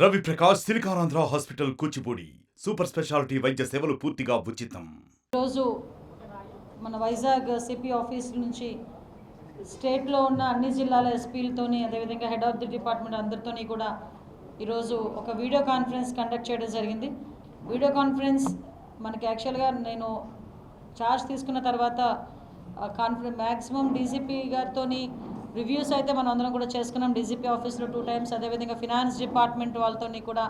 Ravi Prakash Siliconandhra hospital Kuchipudi super speciality వైద్య సేవలు పూర్తిగా ఉచితం. రోజు మన వైజాగ్ సిపి ఆఫీస్ నుంచి స్టేట్లో ఉన్న అన్ని జిల్లాల ఎస్పీలతోని అదేవిధంగా హెడ్ ఆఫ్ ది డిపార్ట్మెంట్ అందరితోని కూడా ఈరోజు ఒక వీడియో కాన్ఫరెన్స్ కండక్ట్ చేయడం జరిగింది. వీడియో కాన్ఫరెన్స్ మనకి యాక్చువల్గా నేను ఛార్జ్ తీసుకున్న తర్వాత మ్యాక్సిమం డీజీపీ గారితో రివ్యూస్ అయితే మనం అందరం కూడా చేసుకున్నాం. డీజీపీ ఆఫీస్లో 2 times, అదేవిధంగా ఫినాన్స్ డిపార్ట్మెంట్ వాళ్ళతో కూడా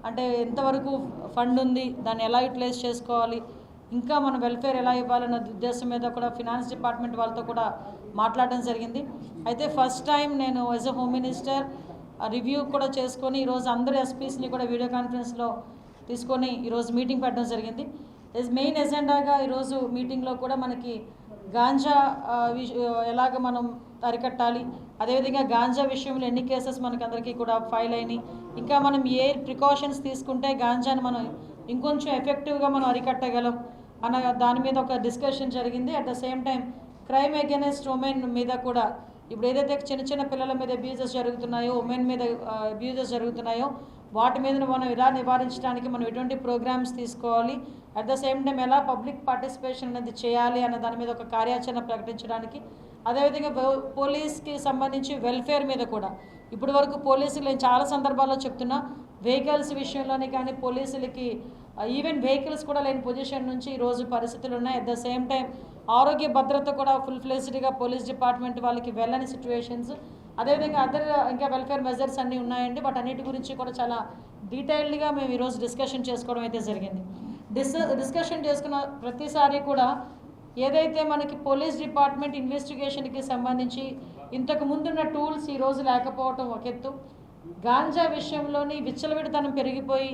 అంటే ఎంతవరకు ఫండ్ ఉంది, దాన్ని ఎలా యూటిలైజ్ చేసుకోవాలి, ఇంకా మన వెల్ఫేర్ ఎలా ఇవ్వాలన్న ఉద్దేశం మీద కూడా ఫినాన్స్ డిపార్ట్మెంట్ వాళ్ళతో కూడా మాట్లాడడం జరిగింది. అయితే ఫస్ట్ టైం నేను as a home minister review కూడా చేసుకొని ఈరోజు అందరు ఎస్పీస్ని కూడా వీడియో కాన్ఫరెన్స్లో తీసుకొని ఈరోజు మీటింగ్ పెట్టడం జరిగింది. మెయిన్ ఎజెండాగా ఈరోజు మీటింగ్లో కూడా మనకి గాంజా ఎలాగ మనం అరికట్టాలి, అదేవిధంగా గాంజా విషయంలో ఎన్ని కేసెస్ మనకి అందరికీ కూడా ఫైల్ అయినాయి, ఇంకా మనం ఏ ప్రికాషన్స్ తీసుకుంటే గాంజాని మనం ఇంకొంచెం ఎఫెక్టివ్గా మనం అరికట్టగలం అన్న దాని మీద ఒక డిస్కషన్ జరిగింది. At the same time crime against women మీద కూడా ఇప్పుడు ఏదైతే చిన్న చిన్న పిల్లల మీద అబ్యూజెస్ జరుగుతున్నాయో, ఉమెన్ మీద అబ్యూజెస్ జరుగుతున్నాయో వాటి మీద మనం ఎలా నివారించడానికి మనం ఎటువంటి ప్రోగ్రామ్స్ తీసుకోవాలి, అట్ ద సేమ్ టైం ఎలా పబ్లిక్ పార్టిసిపేషన్ అనేది చేయాలి అన్న దాని మీద ఒక కార్యాచరణ ప్రకటించడానికి, అదేవిధంగా పోలీస్కి సంబంధించి వెల్ఫేర్ మీద కూడా ఇప్పటి వరకు పోలీసులు నేను చాలా సందర్భాల్లో చెప్తున్నా, వెహికల్స్ విషయంలోనే కానీ పోలీసులకి ఈవెన్ వెహికల్స్ కూడా లేని పొజిషన్ నుంచి ఈరోజు పరిస్థితులు ఉన్నాయి. అట్ ద సేమ్ టైం ఆరోగ్య భద్రత కూడా ఫుల్ ఫ్లెజ్డ్గా పోలీస్ డిపార్ట్మెంట్ వాళ్ళకి వెళ్ళని సిచ్యువేషన్స్, అదేవిధంగా ఇంకా వెల్ఫేర్ మెజర్స్ అన్నీ ఉన్నాయండి. వాటన్నిటి గురించి కూడా చాలా డీటెయిల్డ్గా మేము ఈరోజు డిస్కషన్ చేసుకోవడం అయితే జరిగింది. డిస్కషన్ చేసుకున్న ప్రతిసారి కూడా ఏదైతే మనకి పోలీస్ డిపార్ట్మెంట్ ఇన్వెస్టిగేషన్కి సంబంధించి ఇంతకు ముందున్న టూల్స్ ఈరోజు లేకపోవటం ఒక ఎత్తు, గాంజా విషయంలోని విచ్చలవిడితనం పెరిగిపోయి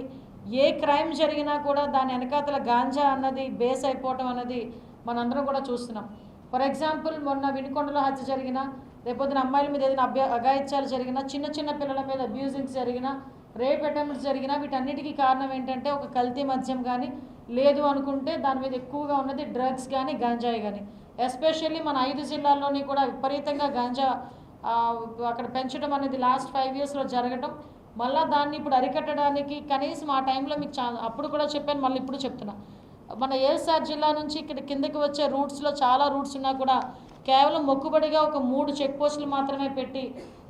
ఏ క్రైమ్ జరిగినా కూడా దాని వెనకాతల గాంజా అన్నది బేస్ అయిపోవటం అన్నది మనందరం కూడా చూస్తున్నాం. ఫర్ ఎగ్జాంపుల్ మొన్న వినుకొండలో హత్య జరిగిన, రేపొద్దున అమ్మాయిల మీద ఏదైనా అఘాయిత్యాలు జరిగినా, చిన్న చిన్న పిల్లల మీద అబ్యూజింగ్స్ జరిగినా, రేప్ అటెంప్ట్స్ జరిగినా వీటన్నిటికీ కారణం ఏంటంటే ఒక కల్తీ మద్యం కానీ, లేదు అనుకుంటే దాని మీద ఎక్కువగా ఉన్నది డ్రగ్స్ కానీ గంజాయి కానీ. ఎస్పెషల్లీ మన 5 జిల్లాల్లోని కూడా విపరీతంగా గంజా అక్కడ పెంచడం అనేది లాస్ట్ 5 yearsలో జరగటం, మళ్ళీ దాన్ని ఇప్పుడు అరికట్టడానికి కనీసం ఆ టైంలో మీకు అప్పుడు కూడా చెప్పాను, మళ్ళీ ఇప్పుడు చెప్తున్నా, మన ఏఎస్ఆర్ జిల్లా నుంచి ఇక్కడ కిందకి వచ్చే రూట్స్లో చాలా రూట్స్ ఉన్నా కూడా కేవలం మొక్కుబడిగా ఒక 3 చెక్ పోస్టులు మాత్రమే పెట్టి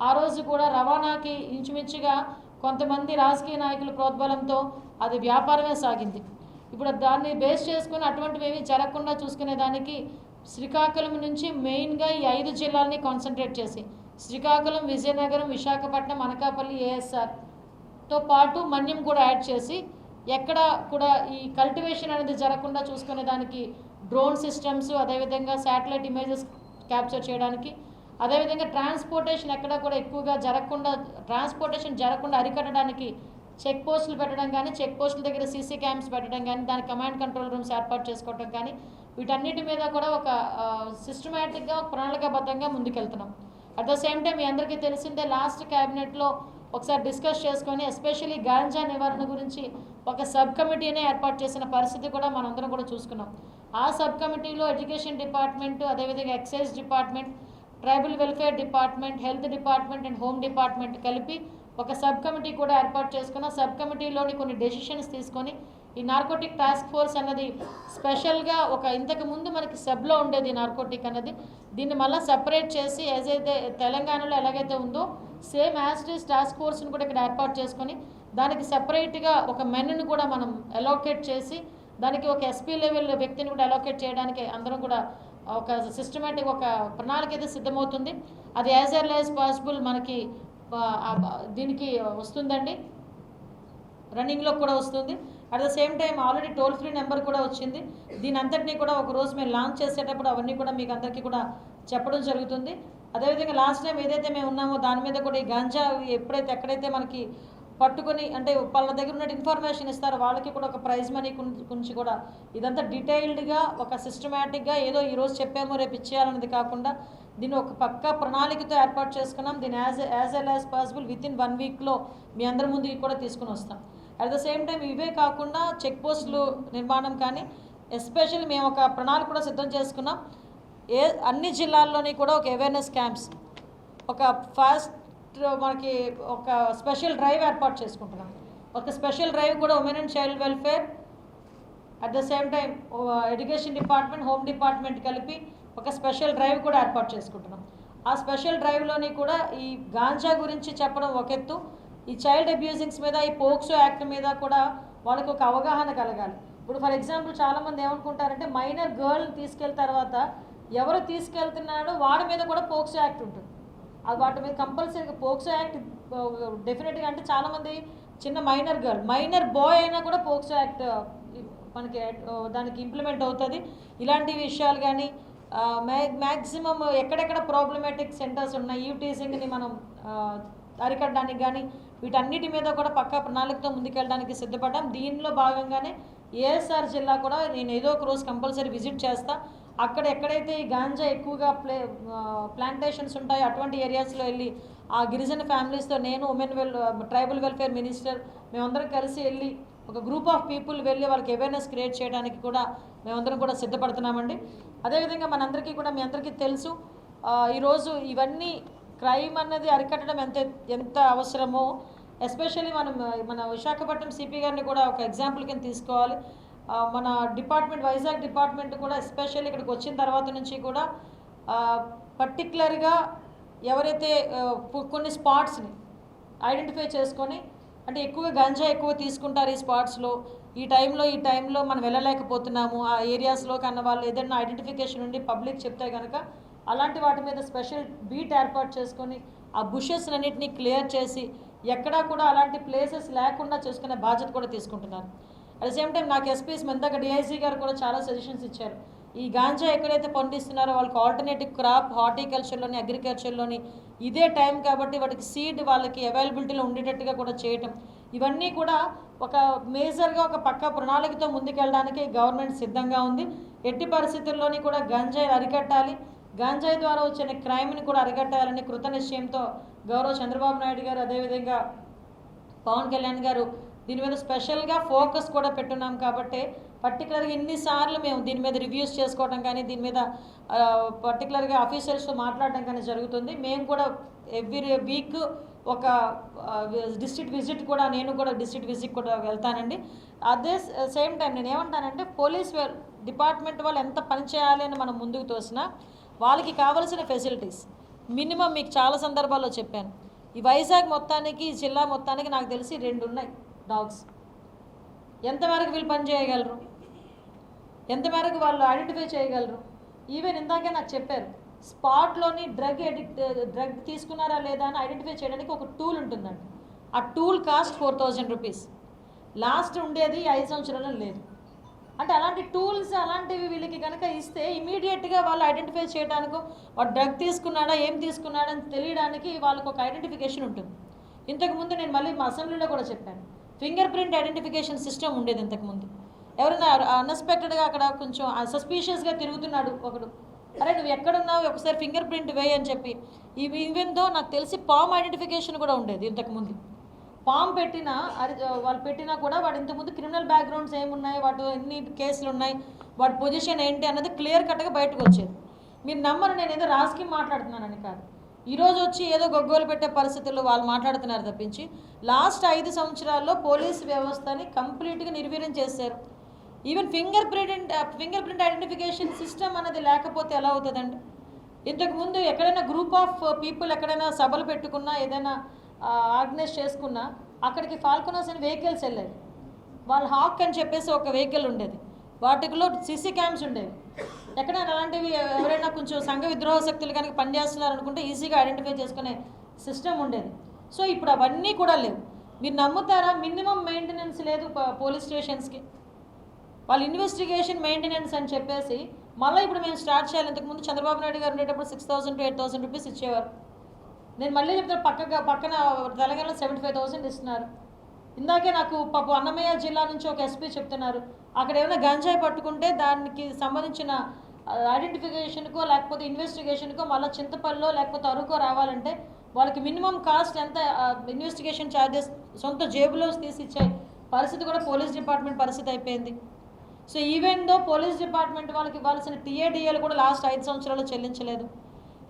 ఆ రోజు కూడా రవాణాకి ఇంచుమించుగా కొంతమంది రాజకీయ నాయకుల ప్రోద్బలంతో అది వ్యాపారమే సాగింది. ఇప్పుడు దాన్ని బేస్ చేసుకుని అటువంటివి ఏమీ జరగకుండా చూసుకునేదానికి శ్రీకాకుళం నుంచి మెయిన్గా ఈ 5 జిల్లాలని కాన్సన్ట్రేట్ చేసి శ్రీకాకుళం, విజయనగరం, విశాఖపట్నం, అనకాపల్లి, ఏఎస్ఆర్తో పాటు మన్యం కూడా యాడ్ చేసి ఎక్కడ కూడా ఈ కల్టివేషన్ అనేది జరగకుండా చూసుకునేదానికి డ్రోన్ సిస్టమ్స్, అదేవిధంగా శాటిలైట్ ఇమేజెస్ క్యాప్చర్ చేయడానికి, అదేవిధంగా ట్రాన్స్పోర్టేషన్ ఎక్కడ కూడా ఎక్కువగా ట్రాన్స్పోర్టేషన్ జరగకుండా అరికట్టడానికి చెక్ పోస్టులు పెట్టడం కానీ, చెక్ పోస్టుల దగ్గర సీసీ క్యామ్స్ పెట్టడం కానీ, దాని కమాండ్ కంట్రోల్ రూమ్స్ ఏర్పాటు చేసుకోవడం కానీ, వీటన్నిటి మీద కూడా ఒక సిస్టమేటిక్గా ప్రణాళికాబద్ధంగా ముందుకెళ్తున్నాం. అట్ ద సేమ్ టైం మీ అందరికీ తెలిసిందే, లాస్ట్ క్యాబినెట్లో ఒకసారి డిస్కస్ చేసుకొని ఎస్పెషల్లీ గాంజా నివారణ గురించి ఒక సబ్ కమిటీనే ఏర్పాటు చేసిన పరిస్థితి కూడా మనందరం కూడా చూసుకున్నాం. ఆ సబ్ కమిటీలో ఎడ్యుకేషన్ డిపార్ట్మెంట్, అదేవిధంగా excise department, tribal welfare department, health department and home department కలిపి ఒక సబ్ కమిటీ కూడా ఏర్పాటు చేసుకున్న సబ్ కమిటీలోని కొన్ని డెసిషన్స్ తీసుకొని ఈ నార్కోటిక్ టాస్క్ ఫోర్స్ అన్నది స్పెషల్గా ఒక ఇంతకు ముందు మనకి సబ్లో ఉండేది నార్కోటిక్ అన్నది, దీన్ని మళ్ళీ సపరేట్ చేసి ఏదైతే తెలంగాణలో ఎలాగైతే ఉందో సేమ్ యాస్టిస్ టాస్క్ ఫోర్స్ని కూడా ఇక్కడ ఏర్పాటు చేసుకొని దానికి సపరేట్గా ఒక మెన్ను కూడా మనం అలోకేట్ చేసి దానికి ఒక ఎస్పీ లెవెల్ వ్యక్తిని కూడా అలోకేట్ చేయడానికి అందరం కూడా ఒక సిస్టమేటిక్ ఒక ప్రణాళిక అయితే సిద్ధమవుతుంది. అది యాజ్ ఎర్లీ యాజ్ పాసిబుల్ మనకి దీనికి వస్తుందండి, రన్నింగ్లో కూడా వస్తుంది. At the same time already told free number కూడా వచ్చింది. దీని అంతటినీ కూడా ఒకరోజు మేము లాంచ్ చేసేటప్పుడు అవన్నీ కూడా మీకు అందరికీ కూడా చెప్పడం జరుగుతుంది. అదేవిధంగా లాస్ట్ టైం ఏదైతే మేము ఉన్నామో దాని మీద కూడా ఈ గంజా ఎక్కడైతే మనకి పట్టుకొని అంటే వాళ్ళ దగ్గర ఉన్న ఇన్ఫర్మేషన్ ఇస్తారో వాళ్ళకి కూడా ఒక ప్రైజ్ మనీ గురించి కూడా ఇదంతా డీటెయిల్డ్గా ఒక సిస్టమేటిక్గా ఏదో ఈరోజు చెప్పామో రేపు ఇచ్చేయాలన్నది కాకుండా దీన్ని ఒక పక్కా ప్రణాళికతో ఏర్పాటు చేసుకున్నాం. దీన్ని as L as possible within 1 weekలో మీ అందరి ముందుకి కూడా తీసుకుని వస్తాం. అట్ ద సేమ్ టైం ఇవే కాకుండా చెక్ పోస్టులు నిర్మాణం కానీ ఎస్పెషల్లీ మేము ఒక ప్రణాళిక కూడా సిద్ధం చేసుకున్నాం. అన్ని జిల్లాల్లోని కూడా ఒక అవేర్నెస్ క్యాంప్స్, ఒక ఫాస్ట్ మనకి ఒక స్పెషల్ డ్రైవ్ ఏర్పాటు చేసుకుంటున్నాం. ఒక స్పెషల్ డ్రైవ్ కూడా women and child welfare, at the same time education department, home department కలిపి ఒక స్పెషల్ డ్రైవ్ కూడా ఏర్పాటు చేసుకుంటున్నాం. ఆ స్పెషల్ డ్రైవ్లోని కూడా ఈ గాంజా గురించి చెప్పడం ఒక ఎత్తు, ఈ చైల్డ్ అబ్యూజింగ్స్ మీద, ఈ పోక్సో యాక్ట్ మీద కూడా వాళ్ళకి ఒక అవగాహన కలగాలి. ఇప్పుడు ఫర్ ఎగ్జాంపుల్ చాలామంది ఏమనుకుంటారంటే మైనర్ గర్ల్ని తీసుకెళ్ళిన తర్వాత ఎవరు తీసుకెళ్తున్నాడో వాడి మీద కూడా పోక్సో యాక్ట్ ఉంటుంది. అది వాటి మీద కంపల్సరీగా పోక్సో యాక్ట్ డెఫినెట్గా, అంటే చాలామంది చిన్న మైనర్ బాయ్ అయినా కూడా పోక్సో యాక్ట్ మనకి దానికి ఇంప్లిమెంట్ అవుతుంది. ఇలాంటి విషయాలు కానీ మ్యాక్సిమం ఎక్కడెక్కడ ప్రాబ్లమాటిక్ సెంటర్స్ ఉన్నాయి, ఈ టీజింగ్ని మనం అరికట్టడానికి కానీ వీటన్నిటి మీద కూడా పక్కా ప్రణాళికతో ముందుకెళ్ళడానికి సిద్ధపడ్డాం. దీనిలో భాగంగానే ఏఎస్ఆర్ జిల్లా కూడా నేను ఏదో ఒక రోజు కంపల్సరీ విజిట్ చేస్తా. అక్కడ ఎక్కడైతే ఈ గాంజా ఎక్కువగా ప్లాంటేషన్స్ ఉంటాయో అటువంటి ఏరియాస్లో వెళ్ళి ఆ గిరిజన ఫ్యామిలీస్తో నేను ట్రైబల్ వెల్ఫేర్ మినిస్టర్ మేమందరం కలిసి వెళ్ళి ఒక గ్రూప్ ఆఫ్ పీపుల్ వెళ్ళి వాళ్ళకి అవేర్నెస్ క్రియేట్ చేయడానికి కూడా మేమందరం కూడా సిద్ధపడుతున్నామండి. అదేవిధంగా మనందరికీ కూడా మీ అందరికీ తెలుసు, ఈరోజు ఇవన్నీ క్రైమ్ అన్నది అరికట్టడం ఎంత అవసరమో, ఎస్పెషల్లీ మన విశాఖపట్నం సిపి గారిని కూడా ఒక ఎగ్జాంపుల్ కింద తీసుకోవాలి. మన డిపార్ట్మెంట్, వైజాగ్ డిపార్ట్మెంట్ కూడా ఎస్పెషల్లీ ఇక్కడికి వచ్చిన తర్వాత నుంచి కూడా పర్టికులర్గా ఎవరైతే కొన్ని స్పాట్స్ని ఐడెంటిఫై చేసుకొని, అంటే ఎక్కువ గంజా ఎక్కువ తీసుకుంటారు ఈ స్పాట్స్లో, ఈ టైంలో మనం వెళ్ళలేకపోతున్నాము ఆ ఏరియాస్లో కన్నా వాళ్ళు ఏదైనా ఐడెంటిఫికేషన్ ఉండి పబ్లిక్ చెప్తే కనుక అలాంటి వాటి మీద స్పెషల్ బీట్ ఏర్పాటు చేసుకొని ఆ బుషెస్ అన్నింటినీ క్లియర్ చేసి ఎక్కడా కూడా అలాంటి ప్లేసెస్ లేకుండా చేసుకునే బాధ్యత కూడా తీసుకుంటున్నారు. అట్ ద సేమ్ టైం నాకు ఎస్పీస్ ఇందాక డిఐజీ గారు కూడా చాలా సజెషన్స్ ఇచ్చారు. ఈ గాంజా ఎక్కడైతే పండిస్తున్నారో వాళ్ళకి ఆల్టర్నేటివ్ క్రాప్ హార్టికల్చర్లోని, అగ్రికల్చర్లోని ఇదే టైం కాబట్టి వాటికి సీడ్ వాళ్ళకి అవైలబిలిటీలో ఉండేటట్టుగా కూడా చేయటం, ఇవన్నీ కూడా ఒక మేజర్గా ఒక పక్కా ప్రణాళికతో ముందుకెళ్ళడానికి గవర్నమెంట్ సిద్ధంగా ఉంది. ఎట్టి పరిస్థితుల్లోని కూడా గంజాయి అరికట్టాలి, గంజాయి ద్వారా వచ్చిన క్రైమ్ని కూడా అరికట్టాలని కృత నిశ్చయంతో గౌరవ చంద్రబాబు నాయుడు గారు, అదేవిధంగా పవన్ కళ్యాణ్ గారు దీని మీద స్పెషల్గా ఫోకస్ కూడా పెట్టున్నాం. కాబట్టి పర్టికులర్గా ఇన్నిసార్లు మేము దీని మీద రివ్యూస్ చేసుకోవడం కానీ, దీని మీద పర్టికులర్గా ఆఫీసర్స్తో మాట్లాడడం కానీ జరుగుతుంది. మేము కూడా ఎవ్రీ వీక్ ఒక డిస్ట్రిక్ట్ విజిట్ కూడా, నేను కూడా డిస్ట్రిక్ట్ విజిట్ కూడా వెళ్తానండి. అదే సేమ్ టైం నేను ఏమంటానంటే పోలీస్ డిపార్ట్మెంట్ వాళ్ళు ఎంత పని చేయాలి అని మనం ముందుకు తోసినా వాళ్ళకి కావాల్సిన ఫెసిలిటీస్ మినిమం మీకు చాలా సందర్భాల్లో చెప్పాను. ఈ వైజాగ్ మొత్తానికి, ఈ జిల్లా మొత్తానికి నాకు తెలిసి 2 ఉన్నాయి డాగ్స్. ఎంతవరకు వీళ్ళు పని చేయగలరు, ఎంతవరకు వాళ్ళు ఐడెంటిఫై చేయగలరు? ఈవెన్ ఇందాకే నాకు చెప్పారు, స్పాట్లోని డ్రగ్ తీసుకున్నారా లేదా అని ఐడెంటిఫై చేయడానికి ఒక టూల్ ఉంటుందండి. ఆ టూల్ కాస్ట్ 4000 రూపీస్. లాస్ట్ ఉండేది 5 సంవత్సరాలు లేదు. అంటే అలాంటి టూల్స్ అలాంటివి వీళ్ళకి కనుక ఇస్తే ఇమీడియట్గా వాళ్ళు ఐడెంటిఫై చేయడానికో, వాడు డ్రగ్ తీసుకున్నాడా ఏం తీసుకున్నాడని తెలియడానికి వాళ్ళకు ఒక ఐడెంటిఫికేషన్ ఉంటుంది. ఇంతకుముందు నేను మళ్ళీ మా అసెంబ్లీలో కూడా చెప్పాను, ఫింగర్ ప్రింట్ ఐడెంటిఫికేషన్ సిస్టమ్ ఉండేది ఇంతకుముందు. ఎవరైనా అన్ఎక్స్పెక్టెడ్గా అక్కడ కొంచెం సస్పీషియస్గా తిరుగుతున్నాడు ఒకడు, అరే నువ్వు ఎక్కడున్నావు ఒకసారి ఫింగర్ ప్రింట్ వేయి అని చెప్పి, ఈవెన్ దో నాకు తెలిసి పామ్ ఐడెంటిఫికేషన్ కూడా ఉండేది ఇంతకుముందు. పామ్ వాళ్ళు పెట్టినా కూడా వాడు ఇంతకుముందు క్రిమినల్ బ్యాక్గ్రౌండ్స్ ఏమున్నాయి, వాటి ఎన్ని కేసులు ఉన్నాయి, వాటి పొజిషన్ ఏంటి అన్నది క్లియర్ కట్గా బయటకు వచ్చేది. మీరు నమ్మరు, నేను ఏదో రాజకీయం మాట్లాడుతున్నానని కాదు. ఈరోజు వచ్చి ఏదో గొగ్గోలు పెట్టే పరిస్థితుల్లో వాళ్ళు మాట్లాడుతున్నారు తప్పించి లాస్ట్ 5 సంవత్సరాల్లో పోలీసు వ్యవస్థని కంప్లీట్గా నిర్వీర్యం చేశారు. Even finger print identification system అనేది లేకపోతే ఎలా అవుతుందండి? ఇంతకుముందు ఎక్కడైనా గ్రూప్ ఆఫ్ పీపుల్ ఎక్కడైనా సభలు పెట్టుకున్నా, ఏదైనా ఆర్గనైజ్ చేసుకున్నా అక్కడికి ఫాల్కనర్స్ అని వెహికల్స్ వెళ్ళేవి. వాళ్ళ హాక్ అని చెప్పేసి ఒక వెహికల్ ఉండేది, వాటిలో సీసీ క్యామ్స్ ఉండేవి. ఎక్కడైనా అలాంటివి ఎవరైనా కొంచెం సంఘ విద్రోహ శక్తులు కనుక పనిచేస్తున్నారు అనుకుంటే ఈజీగా ఐడెంటిఫై చేసుకునే సిస్టమ్ ఉండేది. సో ఇప్పుడు అవన్నీ కూడా లేవు. మీరు నమ్ముతారా, మినిమం మెయింటెనెన్స్ లేదు పోలీస్ స్టేషన్స్కి. వాళ్ళు ఇన్వెస్టిగేషన్ మెయింటెనెన్స్ అని చెప్పేసి మళ్ళీ ఇప్పుడు మేము స్టార్ట్ చేయాలి. ఇంతకుముందు చంద్రబాబు నాయుడు గారు ఉండేటప్పుడు 6000 to 8000 రూపీస్ ఇచ్చేవారు. నేను మళ్ళీ చెప్తాను, పక్కన తెలంగాణలో 75,000 ఇస్తున్నారు. ఇందాకే నాకు పాపం అన్నమయ్య జిల్లా నుంచి ఒక ఎస్పీ చెప్తున్నారు, అక్కడ ఏమైనా గంజాయి పట్టుకుంటే దానికి సంబంధించిన ఐడెంటిఫికేషన్కో లేకపోతే ఇన్వెస్టిగేషన్కో మళ్ళీ చింతపల్లిలో లేకపోతే అరుకో రావాలంటే వాళ్ళకి మినిమం కాస్ట్ ఎంత, ఇన్వెస్టిగేషన్ ఛార్జెస్ సొంత జేబులో తీసి ఇచ్చే పరిస్థితి కూడా పోలీస్ డిపార్ట్మెంట్ పరిస్థితి అయిపోయింది. So even though police department వాళ్ళకి ఇవ్వాల్సిన టీఏడిఏలు కూడా లాస్ట్ 5 సంవత్సరాలు చెల్లించలేదు.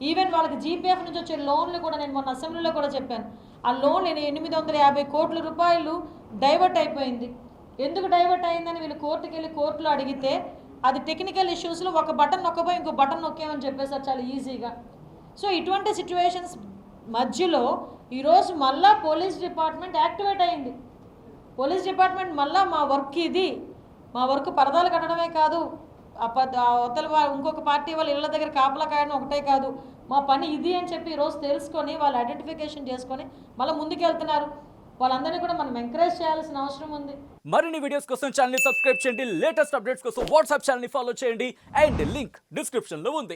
ఈవెన్ వాళ్ళకి జీపీఎఫ్ నుంచి వచ్చే లోన్లు కూడా నేను మొన్న అసెంబ్లీలో కూడా చెప్పాను. ఆ లోన్ 850 కోట్ల రూపాయలు డైవర్ట్ అయిపోయింది. ఎందుకు డైవర్ట్ అయిందని వీళ్ళు కోర్టుకి వెళ్ళి కోర్టులో అడిగితే అది టెక్నికల్ ఇష్యూస్లో ఒక బటన్ నొక్కపోయి ఇంకో బటన్ నొక్కామని చెప్పేసారు చాలా ఈజీగా. సో ఇటువంటి సిచ్యువేషన్స్ మధ్యలో ఈరోజు మళ్ళా పోలీస్ డిపార్ట్మెంట్ యాక్టివేట్ అయింది. పోలీస్ డిపార్ట్మెంట్ మళ్ళా మా వర్క్ ఇది, మా వర్క్ పరదాలు కట్టడమే కాదు, అవతల ఇంకొక పార్టీ వాళ్ళ ఇళ్ళ దగ్గర కాపలా కాయడం ఒకటే కాదు, మా పని ఇది అని చెప్పి ఈరోజు తెలుసుకొని వాళ్ళు ఐడెంటిఫికేషన్ చేసుకొని మళ్ళీ ముందుకెళ్తున్నారు. వాళ్ళందరినీ కూడా మనం ఎంకరేజ్ చేయాల్సిన అవసరం ఉంది. మరిన్ని వీడియోస్ కోసం ఛానల్ ని సబ్స్క్రైబ్ చేయండి, లేటెస్ట్ అప్డేట్స్ కోసం వాట్సాప్ ఛానల్ ని ఫాలో చేయండి అండ్ లింక్ డిస్క్రిప్షన్ లో ఉంది.